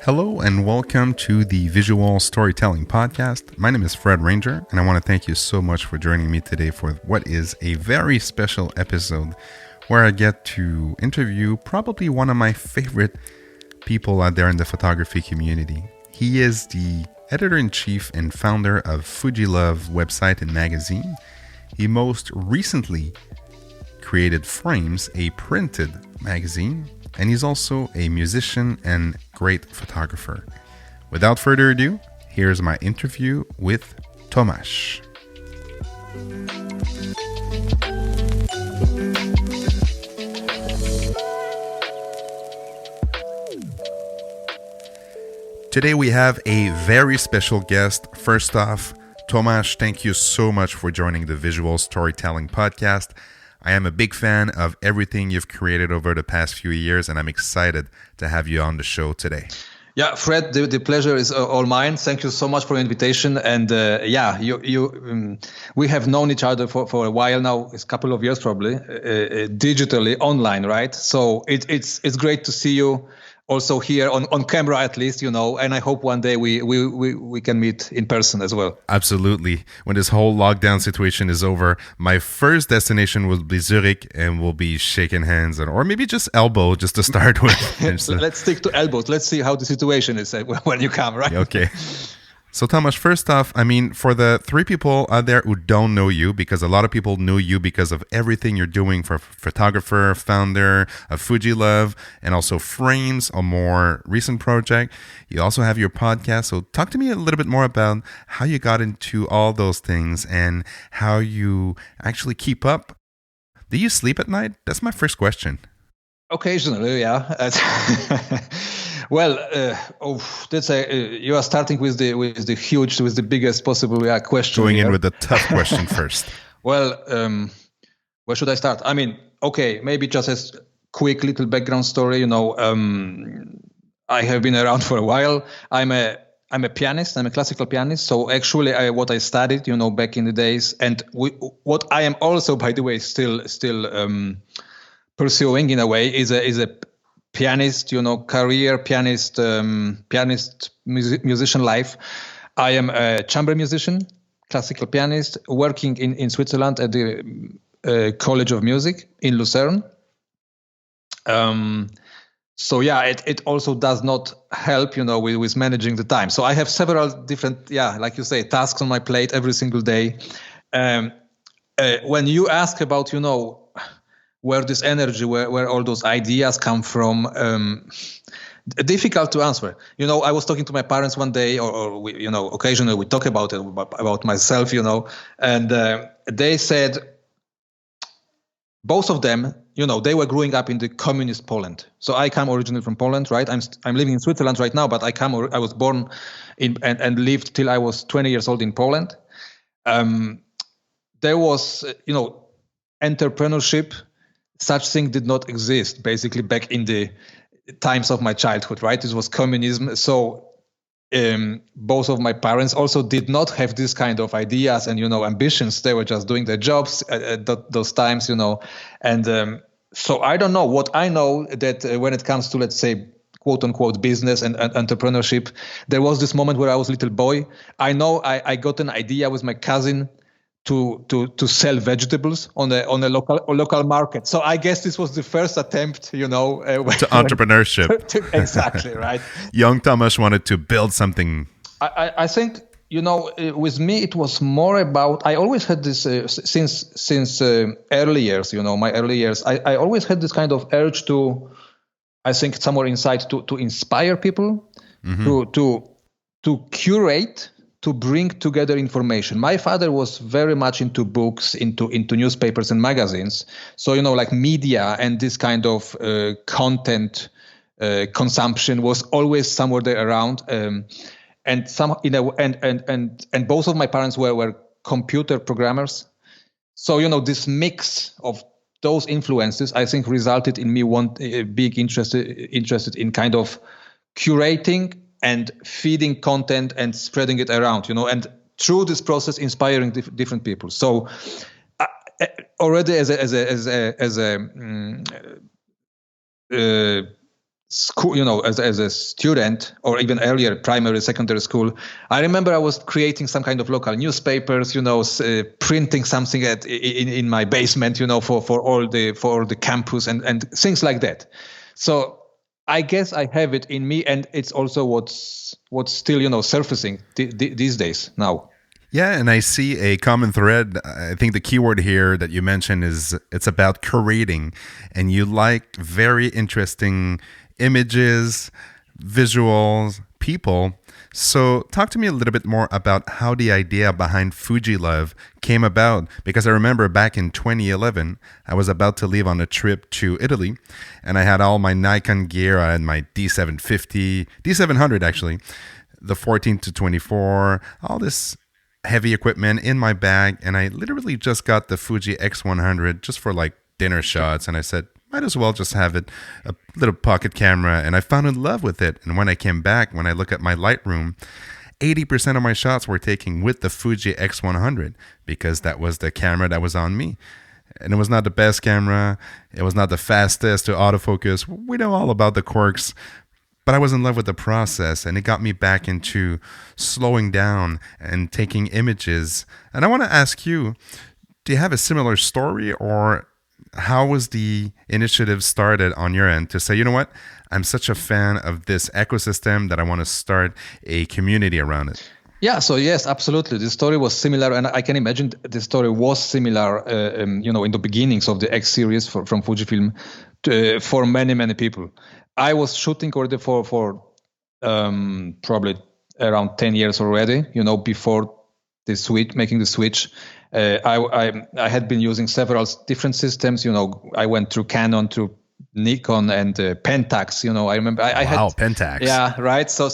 Hello and welcome to the Visual Storytelling Podcast. My name is Fred Ranger, and I want to thank you so much for joining me today for what is a very special episode where I get to interview probably one of my favorite people out there in the photography community. He is the editor-in-chief and founder of Fujilove website and magazine. He most recently created Frames, a printed magazine, and he's also a musician and great photographer. Without further ado, here's my interview with Tomash. Today we have a very special guest. First off, Tomash, thank you so much for joining the Visual Storytelling Podcast. I am a big fan of everything you've created over the past few years, and I'm excited to have you on the show today. Yeah, Fred, the pleasure is all mine. Thank you so much for the invitation. And we have known each other for a while now. It's a couple of years probably, digitally, online, right? So it's great to see you also here on camera at least, and I hope one day we can meet in person as well. Absolutely. When this whole lockdown situation is over, my first destination will be Zurich, and we'll be shaking hands or maybe just elbow just to start with. Let's stick to elbows. Let's see how the situation is when you come, right? Okay. So Tomash, first off, for the three people out there who don't know you, because a lot of people know you because of everything you're doing for photographer, founder of Fujilove, and also Frames, a more recent project. You also have your podcast. So talk to me a little bit more about how you got into all those things and how you actually keep up. Do you sleep at night? That's my first question. Occasionally, yeah. Well, you are starting with the biggest possible question. Going here. in with the tough question first. Well, where should I start? Maybe just a quick little background story. I have been around for a while. I'm a pianist. I'm a classical pianist. So actually, what I studied, back in the days, and what I am also, by the way, still pursuing in a way is a pianist, career pianist, musician life. I am a chamber musician, classical pianist, working in Switzerland at the College of Music in Lucerne. It also does not help, with managing the time. So I have several different, like you say, tasks on my plate every single day. When you ask about, where this energy, where all those ideas come from, difficult to answer. I was talking to my parents one day, or we, occasionally we talk about it, about myself, and they said, both of them, they were growing up in the communist Poland. So I come originally from Poland, right? I'm living in Switzerland right now, but I was born in and lived till I was 20 years old in Poland. There was, entrepreneurship. Such thing did not exist, basically, back in the times of my childhood, right? This was communism. So both of my parents also did not have this kind of ideas and, ambitions. They were just doing their jobs at those times, And so I don't know. What I know that when it comes to, let's say, quote unquote, business and entrepreneurship, there was this moment where I was a little boy. I know I got an idea with my cousin to sell vegetables on a local market. So I guess this was the first attempt, to entrepreneurship. Exactly, right. Young Tomash wanted to build something. I think, with me, it was more about, I always had this, since early years, my early years, I always had this kind of urge to, I think somewhere inside, to inspire people, to curate, to bring together information. My father was very much into books, into newspapers and magazines. So, like media and this kind of content consumption was always somewhere there around. And both of my parents were computer programmers. So, this mix of those influences, I think, resulted in me being interested in kind of curating and feeding content and spreading it around, and through this process, inspiring different people. So already as a school, as a student, or even earlier, primary, secondary school, I remember I was creating some kind of local newspapers, printing something in my basement, for all the campus and things like that. So I guess I have it in me, and it's also what's still surfacing these days now. Yeah, and I see a common thread. I think the keyword here that you mentioned is it's about curating, and you like very interesting images, visuals, people. So talk to me a little bit more about how the idea behind Fujilove came about, because I remember back in 2011, I was about to leave on a trip to Italy, and I had all my Nikon gear. I had my D750, D700 actually, the 14 to 24, all this heavy equipment in my bag, and I literally just got the Fuji X100 just for like dinner shots, and I said, might as well just have it, a little pocket camera, and I found in love with it. And when I came back, when I look at my Lightroom, 80% of my shots were taken with the Fuji X100 because that was the camera that was on me. And it was not the best camera, it was not the fastest to autofocus. We know all about the quirks, but I was in love with the process, and it got me back into slowing down and taking images. And I want to ask you, do you have a similar story, or how was the initiative started on your end to say, you know what, I'm such a fan of this ecosystem that I want to start a community around it? Yeah, so yes, absolutely. The story was similar, and I can imagine the story was similar, in the beginnings of the X series from Fujifilm for many, many people. I was shooting already for probably around 10 years already, before the switch, making the switch. I had been using several different systems. I went through Canon, through Nikon, and Pentax. I remember I had Pentax. Yeah, right. So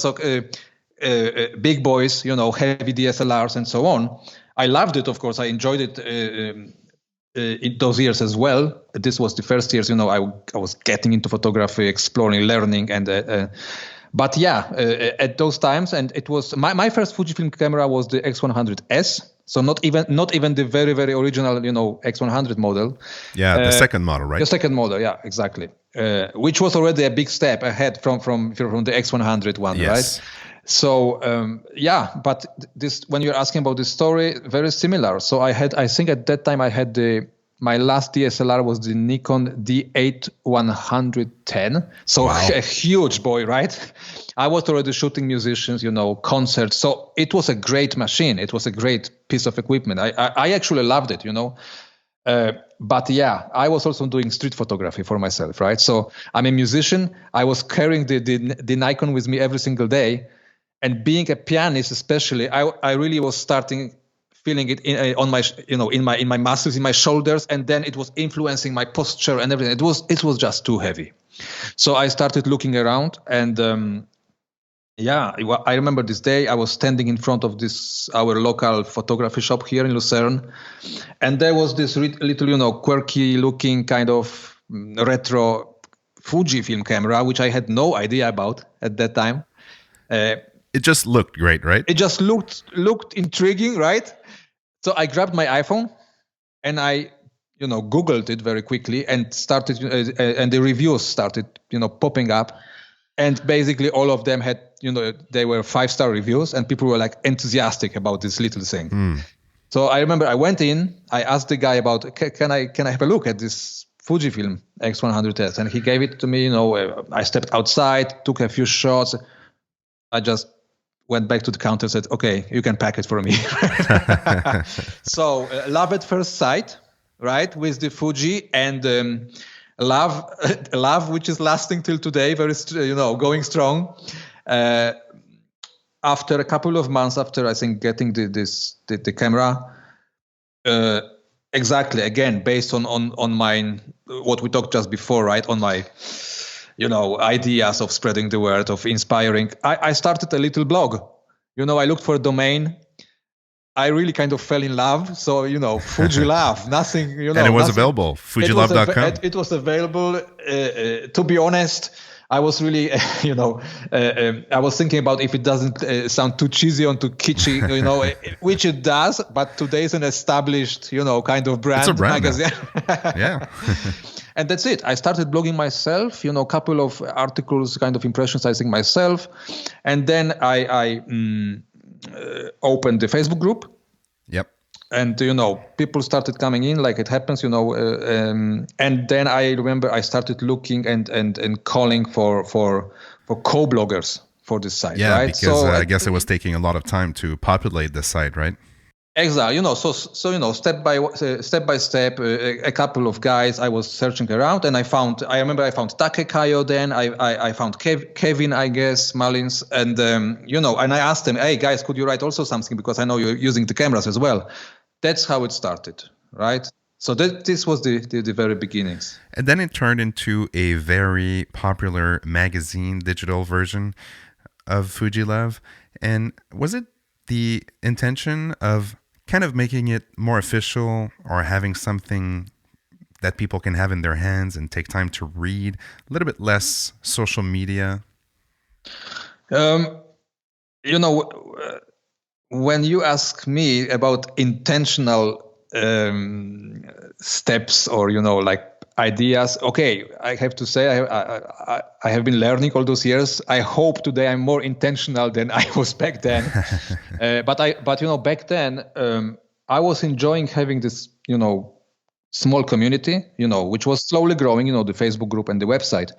big boys, heavy DSLRs and so on. I loved it, of course. I enjoyed it in those years as well. This was the first years, I was getting into photography, exploring, learning, and but yeah, at those times, and it was my first Fujifilm camera was the X100S. So not even the very, very original, X100 model. Yeah, the second model, right? The second model, yeah, exactly. Which was already a big step ahead from the X100 one, yes. Right? So but this, when you're asking about this story, very similar. So I think at that time I had my last DSLR was the Nikon D8-110. So wow. A huge boy, right? I was already shooting musicians, concerts. So it was a great machine. It was a great piece of equipment. I actually loved it, But yeah, I was also doing street photography for myself, right? So I'm a musician. I was carrying the Nikon with me every single day. And being a pianist, especially, I really was feeling it in my muscles, in my shoulders, and then it was influencing my posture and everything. It was just too heavy. So I started looking around, and I remember this day I was standing in front of our local photography shop here in Lucerne, and there was this little, quirky looking kind of retro Fujifilm camera, which I had no idea about at that time. It just looked great, right? It just looked intriguing, right? So I grabbed my iPhone and I, Googled it very quickly and started, and the reviews started, popping up. And basically all of them had, they were 5-star reviews, and people were like enthusiastic about this little thing. So I remember I went in, I asked the guy about, can I have a look at this Fujifilm X100S? And he gave it to me, I stepped outside, took a few shots. I just went back to the counter and said, okay, you can pack it for me. So love at first sight, right? With the Fuji, and love, which is lasting till today, very, going strong. After a couple of months after, I think, getting the camera, exactly, again, based on my, what we talked just before, right? On my, ideas of spreading the word, of inspiring. I started a little blog. I looked for a domain. I really kind of fell in love. So, Fujilove, nothing, And it was available, Fujilove.com. It was available. To be honest, I was really, I was thinking about if it doesn't sound too cheesy or too kitschy, which it does. But today's an established, kind of brand. It's a brand magazine. Yeah. And that's it. I started blogging myself, a couple of articles, kind of impressions, I think myself. And then I opened the Facebook group. Yep. And, people started coming in like it happens, and then I remember I started looking and calling for co-bloggers for this site. Yeah, right? because So I guess it was taking a lot of time to populate the site, right? Exactly. So step by step, a couple of guys. I was searching around, and I remember I found Take Kayo. Then I found Kevin, I guess, Malins, and and I asked them, hey guys, could you write also something, because I know you're using the cameras as well. That's how it started, right? So this was the very beginnings. And then it turned into a very popular magazine, digital version of Fujilove. And was it the intention of kind of making it more official, or having something that people can have in their hands and take time to read, a little bit less social media? When you ask me about intentional steps or like ideas, okay, I have to say I have been learning all those years. I hope today I'm more intentional than I was back then. But back then I was enjoying having this small community, which was slowly growing, the Facebook group and the website.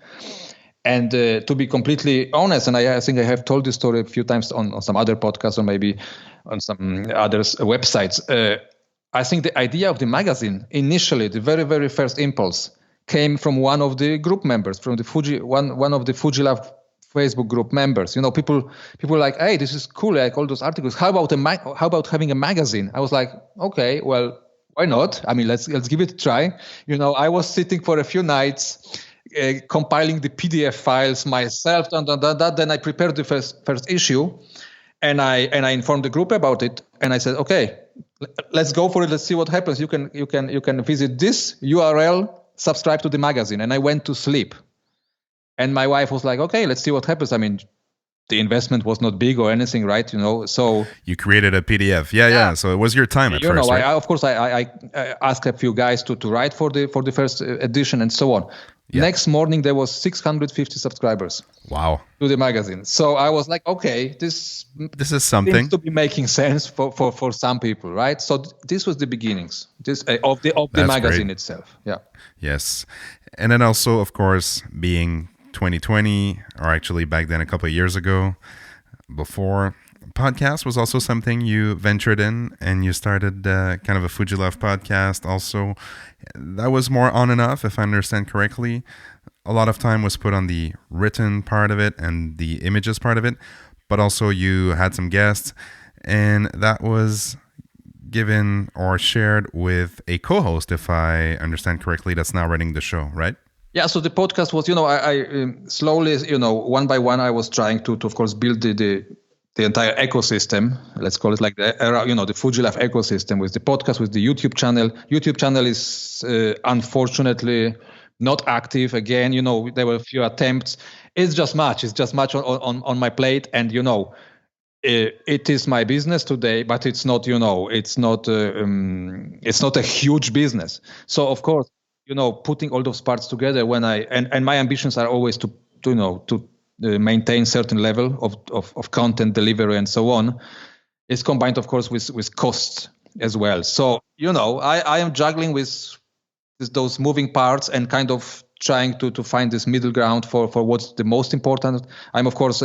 And to be completely honest, and I think I have told this story a few times on some other podcasts or maybe on some others websites. I think the idea of the magazine, initially, the very, very first impulse came from one of the group members, from the one of the Fujilove Facebook group members. People were like, hey, this is cool, like all those articles. How about having a magazine? I was like, okay, well, why not? I mean, let's give it a try. I was sitting for a few nights, compiling the PDF files myself, then I prepared the first issue, and I informed the group about it, and I said, okay, let's go for it. Let's see what happens. You can visit this URL, subscribe to the magazine, and I went to sleep. And my wife was like, okay, let's see what happens. I mean, the investment was not big or anything, right? So you created a PDF, yeah. So it was your time at first, right? Of course, I asked a few guys to write for the first edition and so on. Yeah. Next morning, there was 650 subscribers. Wow. To the magazine. So I was like, okay, this is something seems to be making sense for some people, right? So this was the beginnings of the magazine great. Itself. Yeah. Yes. And then also, of course, being 2020, or actually back then a couple of years ago, before, podcast was also something you ventured in, and you started kind of a Fujilove podcast also. That was more on and off, if I understand correctly. A lot of time was put on the written part of it and the images part of it, but also you had some guests, and that was given or shared with a co-host, if I understand correctly, that's now running the show, right? Yeah, so the podcast was, I slowly, one by one, I was trying to of course, build the entire ecosystem, let's call it like the Fujilove ecosystem, with the podcast, with the YouTube channel. YouTube channel is unfortunately not active. Again, there were a few attempts. It's just much on my plate, and it is my business today, but it's not it's not a huge business. So of course, putting all those parts together, when and my ambitions are always to maintain certain level of content delivery and so on, is combined, of course, with costs as well. So I am juggling with those moving parts and kind of trying to find this middle ground for what's the most important. I'm of course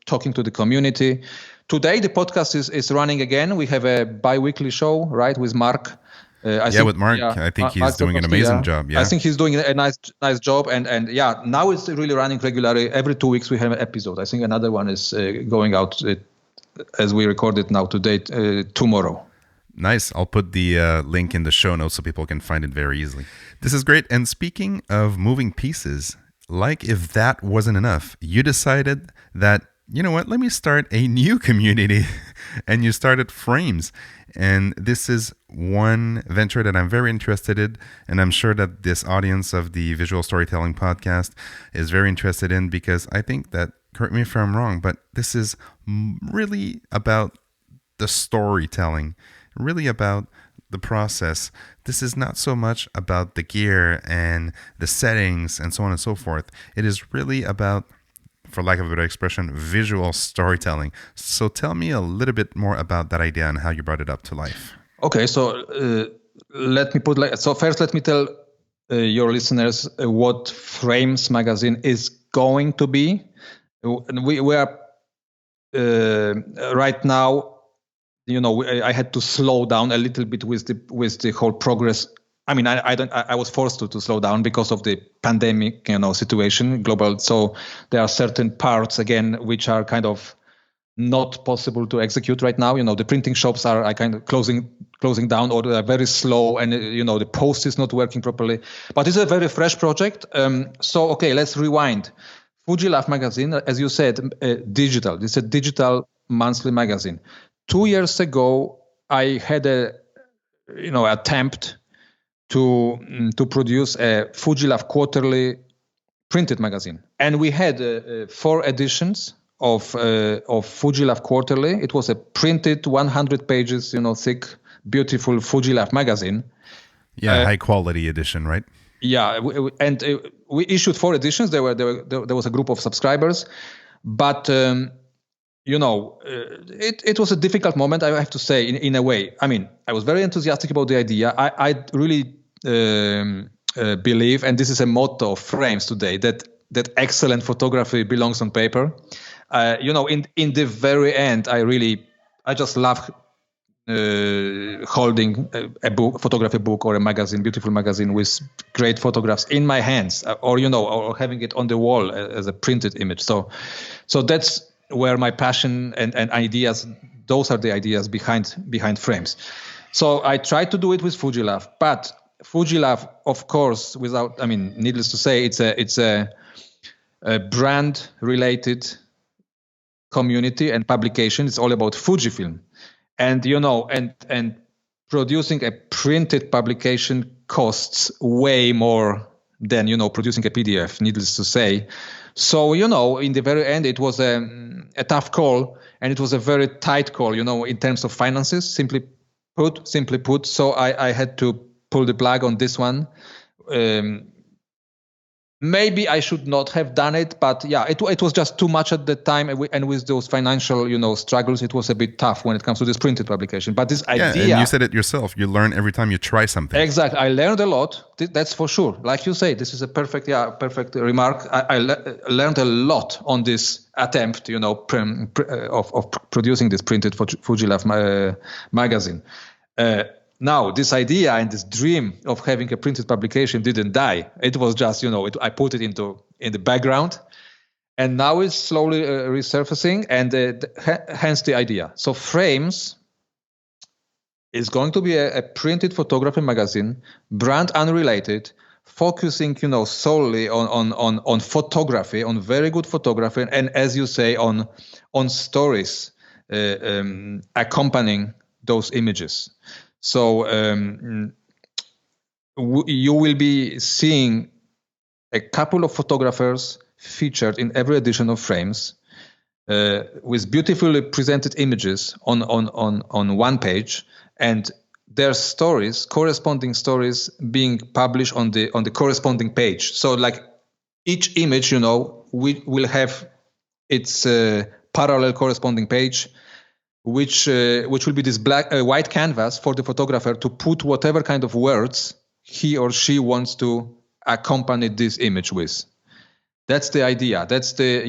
talking to the community. Today the podcast is running again. We have a bi-weekly show, right, with Mark. With Mark, I think he's doing an amazing job. Yeah, I think he's doing a nice job, and now it's really running regularly. Every 2 weeks we have an episode. I think another one is going out as we record it now today, tomorrow. Nice. I'll put the link in the show notes so people can find it very easily. This is great. And speaking of moving pieces, like if that wasn't enough, you decided that, you know what, let me start a new community, and you started Frames. And this is one venture that I'm very interested in, and I'm sure that this audience of the Visual Storytelling Podcast is very interested in, because I think that, correct me if I'm wrong, but this is really about the storytelling, really about the process, this is not so much about the gear and the settings and so on and so forth. It is really about, for lack of a better expression, visual storytelling. So tell me a little bit more about that idea and how you brought it up to life. Okay, so let me put so first let me tell your listeners what Frames magazine is going to be. We are right now, I had to slow down a little bit with the whole progress. I mean, I was forced to slow down because of the pandemic, situation, global. So there are certain parts again which are kind of not possible to execute right now. The printing shops are kind of closing down, or they are very slow, and the post is not working properly. But it's a very fresh project. So okay, let's rewind. Fujilove magazine, as you said, digital. It's a digital monthly magazine. 2 years ago, I had a attempt to produce a Fujilove quarterly printed magazine, and we had 4 editions of Fujilove quarterly. It was a printed 100 pages, thick, beautiful Fujilove magazine. Yeah, high quality edition, right? Yeah, we issued 4 editions. There was a group of subscribers, but it was a difficult moment, I have to say, in a way. I mean, I was very enthusiastic about the idea. I really believe, and this is a motto of Frames today, that excellent photography belongs on paper. In the very end, I just love holding a book, a photography book or a magazine, beautiful magazine with great photographs in my hands, or having it on the wall as a printed image. So that's where my passion and ideas, those are the ideas behind Frames. So I tried to do it with Fujilove, but Fujilove, of course, needless to say, it's a brand related community and publication. It's all about Fujifilm, and and producing a printed publication costs way more than producing a PDF, needless to say. So in the very end, it was a tough call, and it was a very tight call, in terms of finances, simply put. So I had to pull the plug on this one. Maybe I should not have done it, but yeah, it was just too much at the time, and with those financial, struggles, it was a bit tough when it comes to this printed publication. But this idea, and you said it yourself, you learn every time you try something. Exactly, I learned a lot. That's for sure. Like you say, this is a perfect remark. I learned a lot on this attempt, of producing this printed Fujilove magazine. Now, this idea and this dream of having a printed publication didn't die. It was just, I put it in the background, and now it's slowly resurfacing, and hence the idea. So Frames is going to be a printed photography magazine, brand unrelated, focusing, solely on photography, on very good photography, and as you say, on stories accompanying those images. So you will be seeing a couple of photographers featured in every edition of Frames, with beautifully presented images on one page, and their stories, corresponding stories, being published on the corresponding page. So like each image, we will have its parallel corresponding page, which will be this white canvas for the photographer to put whatever kind of words he or she wants to accompany this image with. That's the idea. That's the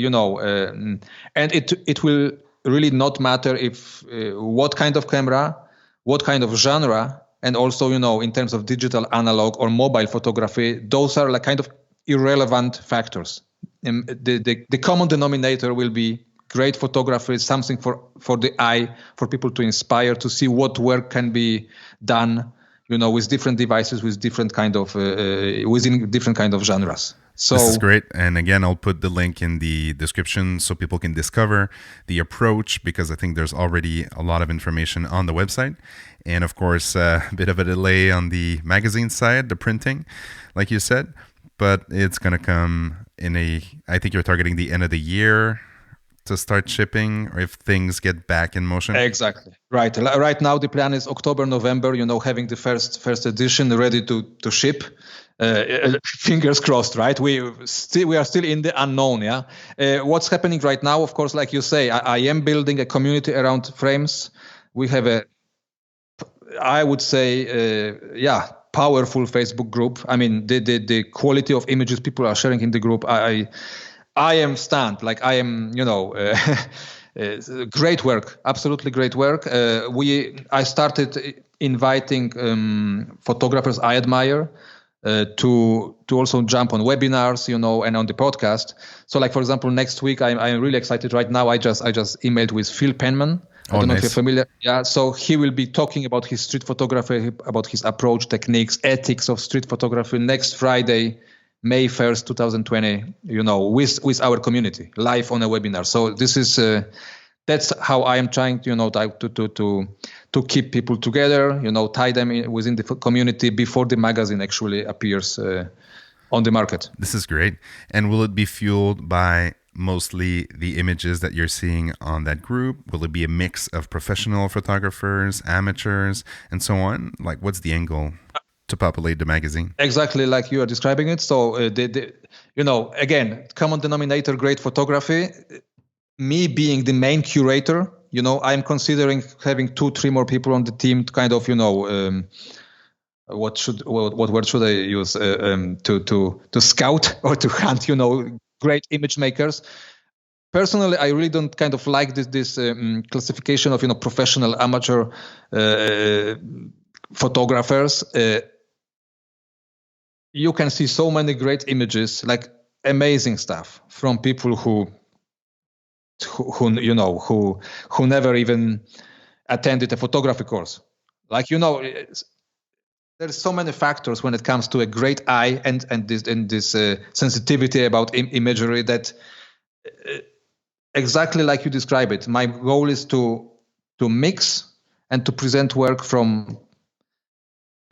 and it will really not matter if what kind of camera, what kind of genre, and also in terms of digital, analog, or mobile photography. Those are like kind of irrelevant factors. The common denominator will be great photography, something for the eye, for people to inspire, to see what work can be done, with different devices, with different kind of within different kind of genres. So this is great. And again, I'll put the link in the description so people can discover the approach, because I think there's already a lot of information on the website. And of course, a bit of a delay on the magazine side, the printing, like you said, but it's going to come I think you're targeting the end of the year. to start shipping, or if things get back in motion? Exactly. Right. Right now, the plan is October, November, having the first edition ready to ship. Fingers crossed, right? We are still in the unknown. Yeah. What's happening right now, of course, like you say, I am building a community around frames. We have I would say, powerful Facebook group. I mean, the quality of images people are sharing in the group, I am stunned. Like I am, great work, absolutely great work. I started inviting photographers I admire to also jump on webinars, and on the podcast. So, like for example, next week I'm really excited right now. I just emailed with Phil Penman. I don't know if you're familiar. Yeah, so he will be talking about his street photography, about his approach, techniques, ethics of street photography next Friday, May 1st, 2020, with our community, live on a webinar. So this is that's how I am trying to keep people together, tie them within the community before the magazine actually appears on the market. This is great. And will it be fueled by mostly the images that you're seeing on that group? Will it be a mix of professional photographers, amateurs, and so on? Like, what's the angle to populate the magazine? Exactly like you are describing it. So, again, common denominator, great photography. Me being the main curator, I'm considering having 2-3 more people on the team to kind of, what word should I use to scout or to hunt, great image makers. Personally, I really don't kind of like this classification of professional, amateur photographers. You can see so many great images, like amazing stuff from people who never even attended a photography course. Like there's so many factors when it comes to a great eye and this sensitivity about imagery that exactly like you describe it. My goal is to mix and to present work from,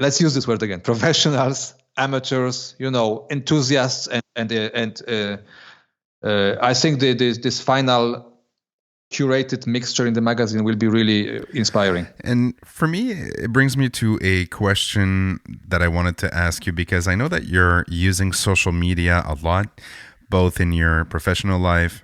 let's use this word again, professionals, amateurs, enthusiasts, and I think this final curated mixture in the magazine will be really inspiring. And for me, it brings me to a question that I wanted to ask you, because I know that you're using social media a lot, both in your professional life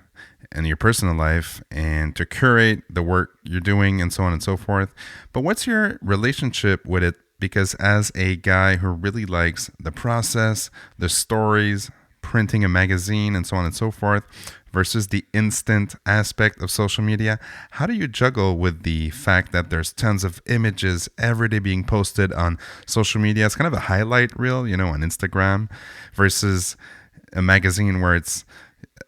and your personal life, and to curate the work you're doing and so on and so forth. But what's your relationship with it? Because as a guy who really likes the process, the stories, printing a magazine and so on and so forth, versus the instant aspect of social media, how do you juggle with the fact that there's tons of images every day being posted on social media? It's kind of a highlight reel, on Instagram, versus a magazine where it's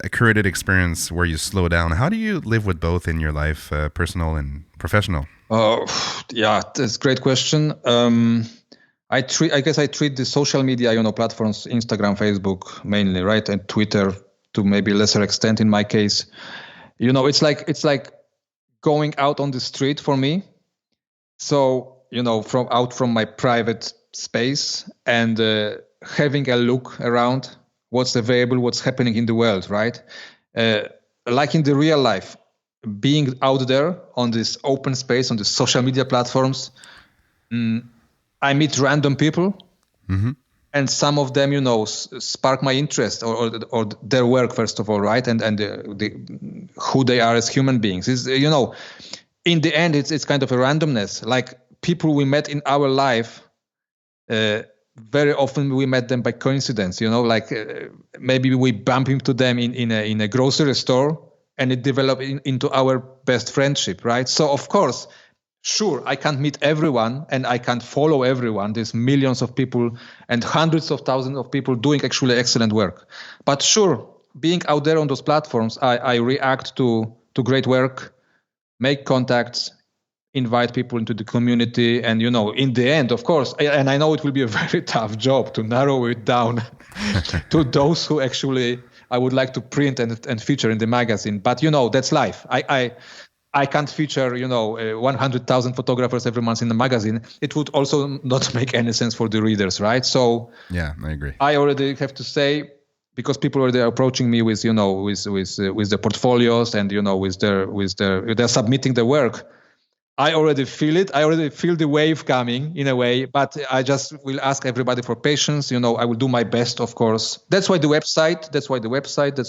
a curated experience where you slow down. How do you live with both in your life, personal and professional? Yeah, that's a great question. I guess I treat the social media, platforms, Instagram, Facebook mainly, right, and Twitter to maybe lesser extent in my case. It's like going out on the street for me. So, from my private space and having a look around what's available, what's happening in the world, right? Like in the real life, being out there on this open space, on the social media platforms, I meet random people. Mm-hmm. And some of them, spark my interest or their work, first of all, right? And who they are as human beings. Is in the end, it's kind of a randomness. Like people we met in our life, very often we met them by coincidence. Maybe we bump into them in a grocery store, and it developed into our best friendship, right? So of course. Sure, I can't meet everyone and I can't follow everyone. There's millions of people and hundreds of thousands of people doing actually excellent work. But sure, being out there on those platforms, I react to great work, make contacts, invite people into the community. And, in the end, of course, and I know it will be a very tough job to narrow it down to those who actually I would like to print and feature in the magazine. But, that's life. I can't feature, 100,000 photographers every month in the magazine. It would also not make any sense for the readers, right? So yeah, I agree. I already have to say, because people are approaching me with with their portfolios and with they're submitting their work. I already feel it. I already feel the wave coming in a way, but I just will ask everybody for patience. I will do my best, of course. That's why the website. That's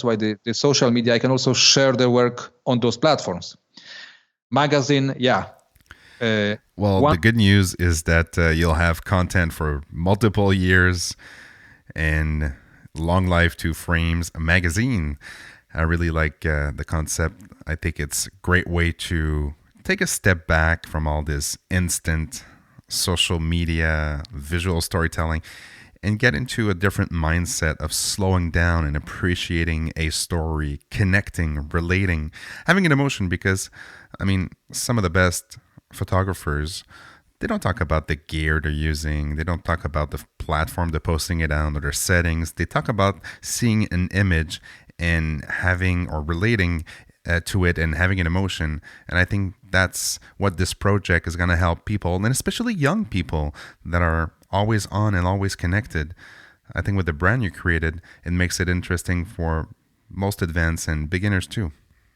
why the social media. I can also share the work on those platforms. Magazine, yeah. The good news is that you'll have content for multiple years and long life to Frames magazine. I really like the concept. I think it's a great way to take a step back from all this instant social media, visual storytelling, and get into a different mindset of slowing down and appreciating a story, connecting, relating, having an emotion. Because, some of the best photographers, they don't talk about the gear they're using. They don't talk about the platform they're posting it on or their settings. They talk about seeing an image and having or relating to it and having an emotion. And I think that's what this project is going to help people, and especially young people that are always on and always connected. I think with the brand you created, it makes it interesting for most advanced and beginners too.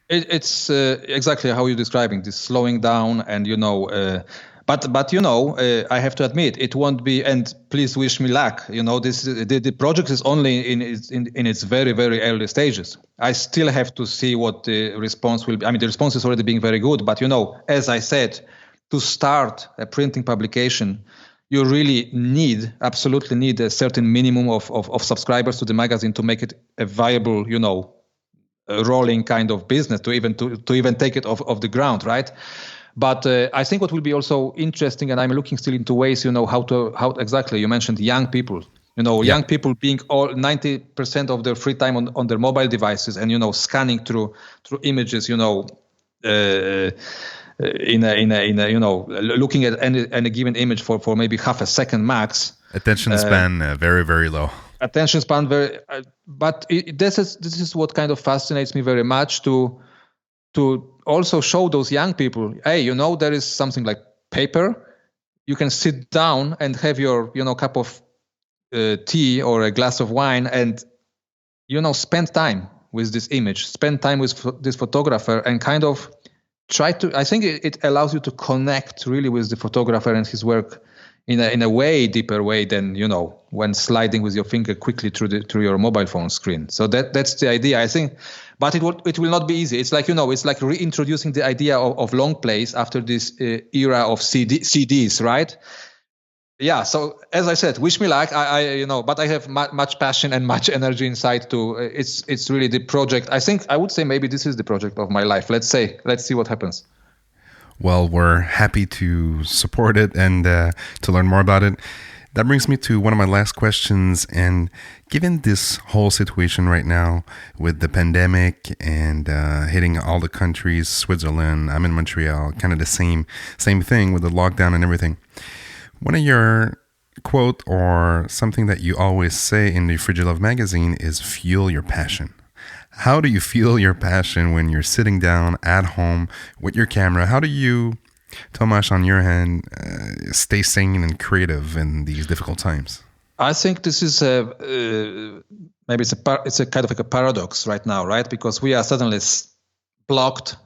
It's exactly how you're describing this slowing down, and but I have to admit it won't be. And please wish me luck. The project is only in its very, very early stages. I still have to see what the response will be. The response is already being very good. But as I said, to start a printing publication, you really absolutely need a certain minimum of subscribers to the magazine to make it a viable, a rolling kind of business to even take it off the ground, right? But I think what will be also interesting, and I'm looking still into ways, how exactly you mentioned young people, young people being all 90% of their free time on their mobile devices, and scanning through images, looking at any given image for maybe half a second max. Attention span very, very low. Attention span very, but this is what kind of fascinates me very much to also show those young people, hey, there is something like paper. You can sit down and have your cup of tea or a glass of wine, and spend time with this image, spend time with this photographer, and kind of try to. I think it allows you to connect really with the photographer and his work in a way deeper way than when sliding with your finger quickly through your mobile phone screen. So that's the idea, I think. But it will not be easy. It's like it's like reintroducing the idea of long plays after this era of CDs, right? Yeah. So as I said, wish me luck. But I have much passion and much energy inside to. It's really the project. I would say maybe this is the project of my life. Let's see what happens. Well, we're happy to support it and to learn more about it. That brings me to one of my last questions. And given this whole situation right now with the pandemic and hitting all the countries, Switzerland, I'm in Montreal, kind of the same thing with the lockdown and everything. One of your quote or something that you always say in the Fujilove magazine is fuel your passion. How do you feel your passion when you're sitting down at home with your camera? How do you, Tomash, on your hand, stay sane and creative in these difficult times? I think this is maybe it's a kind of like a paradox right now, right? Because we are suddenly blocked,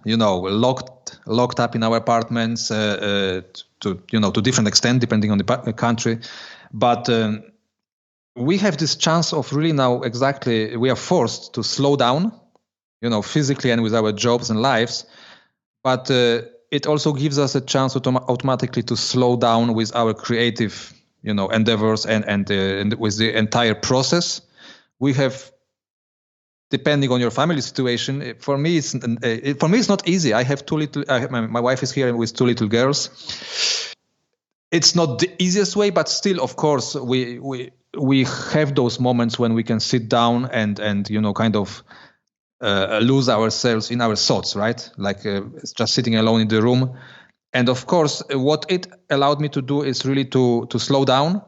locked up in our apartments to different extent depending on the country, but. We have this chance of really now we are forced to slow down, physically and with our jobs and lives. But it also gives us a chance automatically to slow down with our creative, endeavors and with the entire process. We have, depending on your family situation, for me it's not easy. I have my wife is here with two little girls. It's not the easiest way, but still, of course, we have those moments when we can sit down and kind of lose ourselves in our thoughts, right? Like just sitting alone in the room. And of course, what it allowed me to do is really to slow down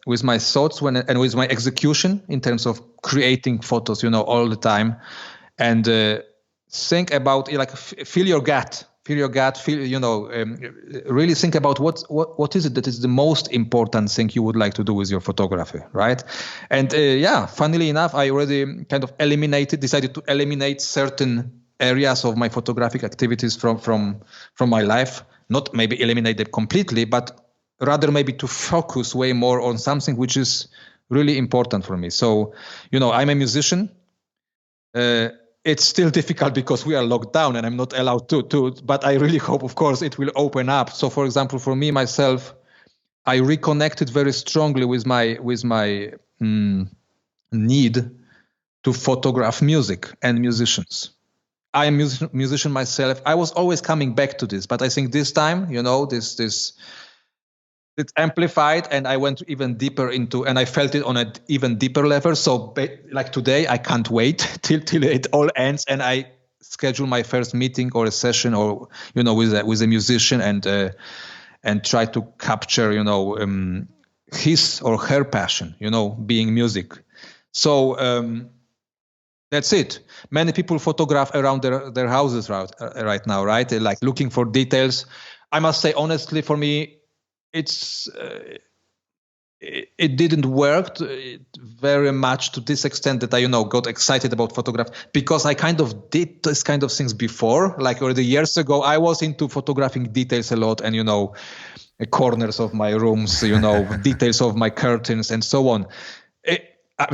with my thoughts and with my execution in terms of creating photos, all the time, and think about feel your gut. feel your gut, really think about what is it that is the most important thing you would like to do with your photography, right? And funnily enough, I already kind of decided to eliminate certain areas of my photographic activities from my life. Not maybe eliminate them completely, but rather maybe to focus way more on something which is really important for me. So, I'm a musician. It's still difficult because we are locked down and I'm not allowed to, but I really hope, of course, it will open up. So, for example, for me, myself, I reconnected very strongly with my need to photograph music and musicians. I am a musician myself. I was always coming back to this, but I think this time, it's amplified, and I went even deeper into, and I felt it on an even deeper level. So, like today, I can't wait till it all ends, and I schedule my first meeting or a session, or with a musician, and try to capture, his or her passion, being music. So that's it. Many people photograph around their houses right now, right? They're like looking for details. I must say, honestly, for me, it didn't work very much to this extent that I got excited about photography, because I kind of did this kind of things before. Like already years ago, I was into photographing details a lot, and corners of my rooms, details of my curtains and so on.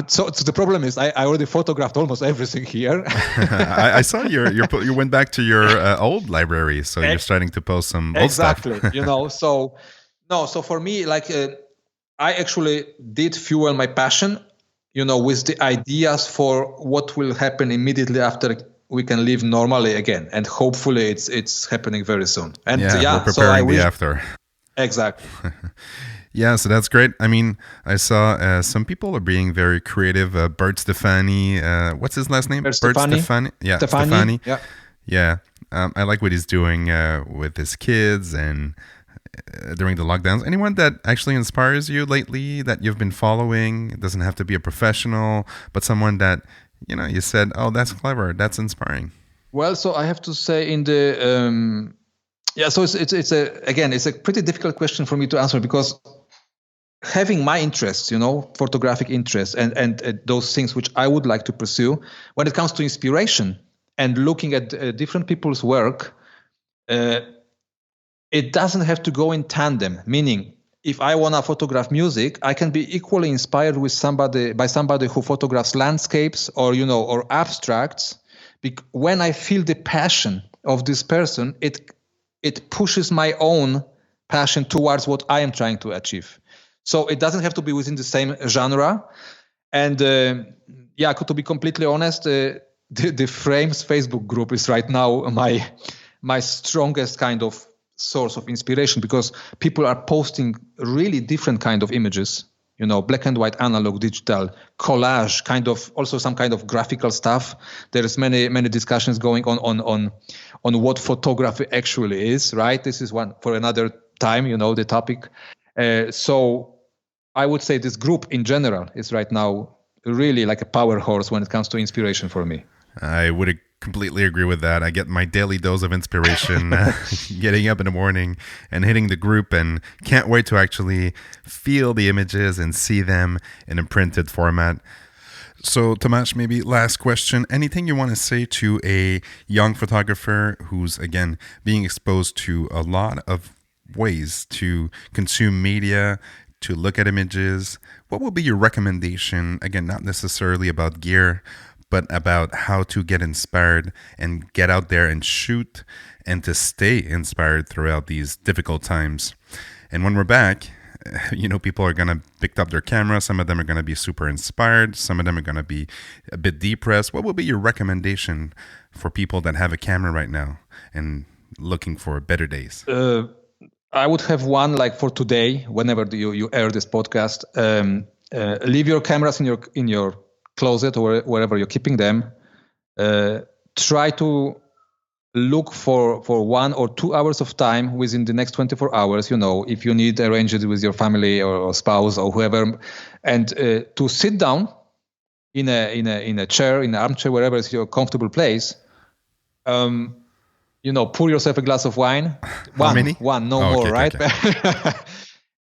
So the problem is I already photographed almost everything here. I saw you went back to your old library, so you're starting to post some old stuff. Exactly. So for me, like I actually did fuel my passion, with the ideas for what will happen immediately after we can live normally again, and hopefully it's happening very soon. And we're preparing the after. Exactly. Yeah, so that's great. I mean, I saw some people are being very creative. Bert Stefani, what's his last name? Bert Stefani. Yeah, Stefani. Yeah. I like what he's doing with his kids and during the lockdowns. Anyone that actually inspires you lately that you've been following? It doesn't have to be a professional, but someone that, you said, oh, that's clever, that's inspiring. Well, so I have to say in the... so it's a pretty difficult question for me to answer, because having my interests, photographic interests and those things which I would like to pursue, when it comes to inspiration and looking at different people's work, it doesn't have to go in tandem. Meaning, if I want to photograph music, I can be equally inspired by somebody who photographs landscapes or abstracts. When I feel the passion of this person, it pushes my own passion towards what I am trying to achieve. So it doesn't have to be within the same genre. And to be completely honest, the Frames Facebook group is right now my strongest kind of source of inspiration, because people are posting really different kind of images, black and white, analog, digital, collage, kind of also some kind of graphical stuff. There's many discussions going on what photography actually is, right? This is one for another time, the topic. So I would say this group in general is right now really like a power horse when it comes to inspiration for me. I would completely agree with that. I get my daily dose of inspiration getting up in the morning and hitting the group, and can't wait to actually feel the images and see them in a printed format. So, Tomash, maybe last question. Anything you want to say to a young photographer who's, again, being exposed to a lot of ways to consume media, to look at images? What will be your recommendation? Again, not necessarily about gear, but about how to get inspired and get out there and shoot and to stay inspired throughout these difficult times. And when we're back, people are going to pick up their camera. Some of them are going to be super inspired. Some of them are going to be a bit depressed. What will be your recommendation for people that have a camera right now and looking for better days? I would have one, like for today, whenever you air this podcast. Leave your cameras in your closet or wherever you're keeping them. Try to look for 1 or 2 hours of time within the next 24 hours. If you need, arrange it with your family or spouse or whoever, and to sit down in a chair, in an armchair, wherever is your comfortable place. pour yourself a glass of wine. How many? One, no more, right? Okay.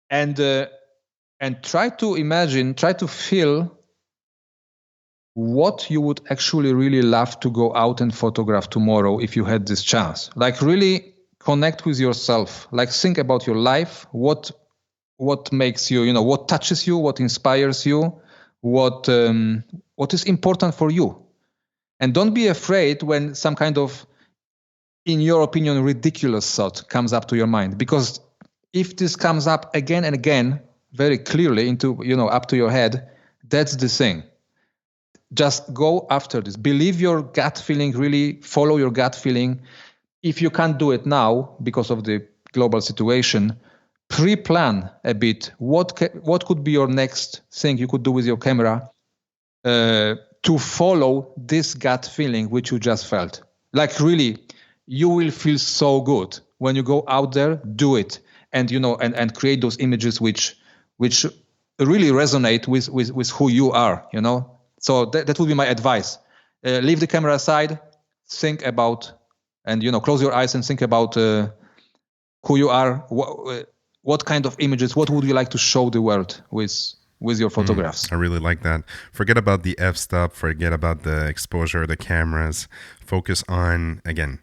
And try to feel what you would actually really love to go out and photograph tomorrow if you had this chance. Like really connect with yourself. Like think about your life. What makes you, what touches you, what inspires you, what is important for you. And don't be afraid when some kind of, in your opinion, ridiculous thought comes up to your mind. Because if this comes up again and again, very clearly up to your head, that's the thing. Just go after this. Believe your gut feeling, really follow your gut feeling. If you can't do it now because of the global situation, pre-plan a bit. What could be your next thing you could do with your camera to follow this gut feeling which you just felt? Like really, you will feel so good when you go out there, do it, and and create those images which really resonate with who you are, So that would be my advice. Leave the camera aside, think about, and close your eyes and think about who you are, what kind of images, what would you like to show the world with your photographs. I really like that. Forget about the f-stop, forget about the exposure, the cameras. Focus on, again,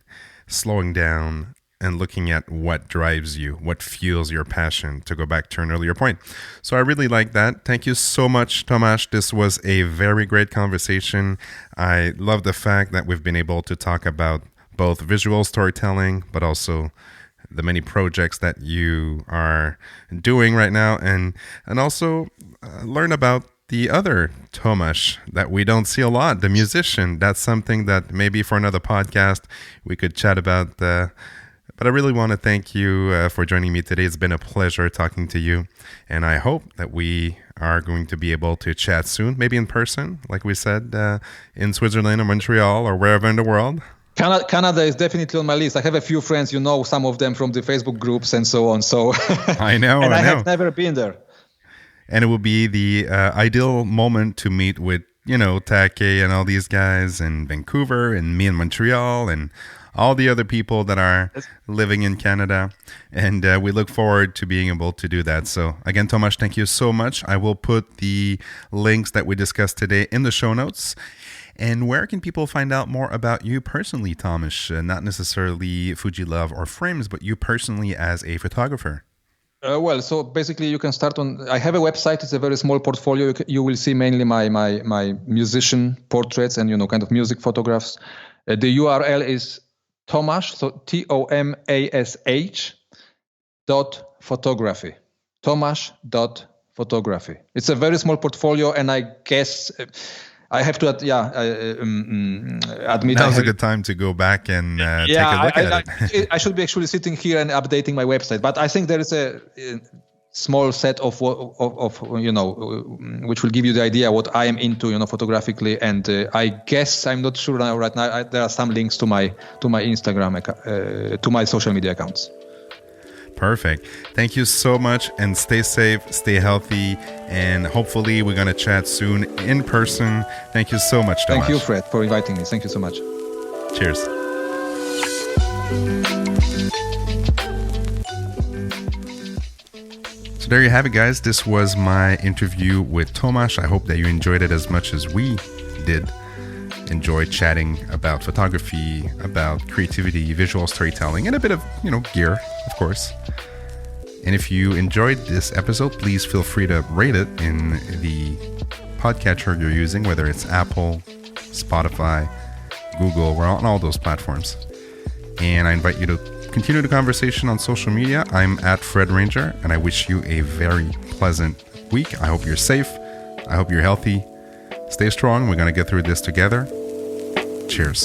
slowing down and looking at what drives you, what fuels your passion, to go back to an earlier point. So I really like that. Thank you so much, Tomash. This was a very great conversation. I love the fact that we've been able to talk about both visual storytelling, but also the many projects that you are doing right now, and also learn about the other Tomash that we don't see a lot, the musician. That's something that maybe for another podcast we could chat about. But I really want to thank you for joining me today. It's been a pleasure talking to you. And I hope that we are going to be able to chat soon, maybe in person, like we said, in Switzerland or Montreal or wherever in the world. Canada is definitely on my list. I have a few friends, some of them from the Facebook groups and so on. So I know. And I have never been there. And it will be the ideal moment to meet with, Take and all these guys in Vancouver and me in Montreal and all the other people that are living in Canada. And we look forward to being able to do that. So again, Tomash, thank you so much. I will put the links that we discussed today in the show notes. And where can people find out more about you personally, Tomash? Not necessarily Fujilove or frames, but you personally as a photographer. So basically you can start I have a website. It's a very small portfolio. You will see mainly my musician portraits and, kind of music photographs. The URL is Tomash, so TOMASH .photography. Tomash.photography. It's a very small portfolio, and I guess I have to admit. Now's a good time to go back and take a look at it. I should be actually sitting here and updating my website, but I think there is a small set of which will give you the idea what I am into, photographically. And I guess, I'm not sure now, right now, there are some links to my Instagram, to my social media accounts. Perfect. Thank you so much, and stay safe, stay healthy, and hopefully we're going to chat soon in person. Thank you so much, Tomash. Thank you, Fred, for inviting me. Thank you so much. Cheers. So there you have it, guys. This was my interview with Tomash. I hope that you enjoyed it as much as we did. Enjoy chatting about photography, about creativity, visual storytelling, and a bit of, gear, of course. And if you enjoyed this episode, please feel free to rate it in the podcatcher you're using, whether it's Apple, Spotify, Google. We're on all those platforms. And I invite you to continue the conversation on social media. I'm at Fred Ranger, and I wish you a very pleasant week. I hope you're safe. I hope you're healthy. Stay strong. We're going to get through this together. Cheers.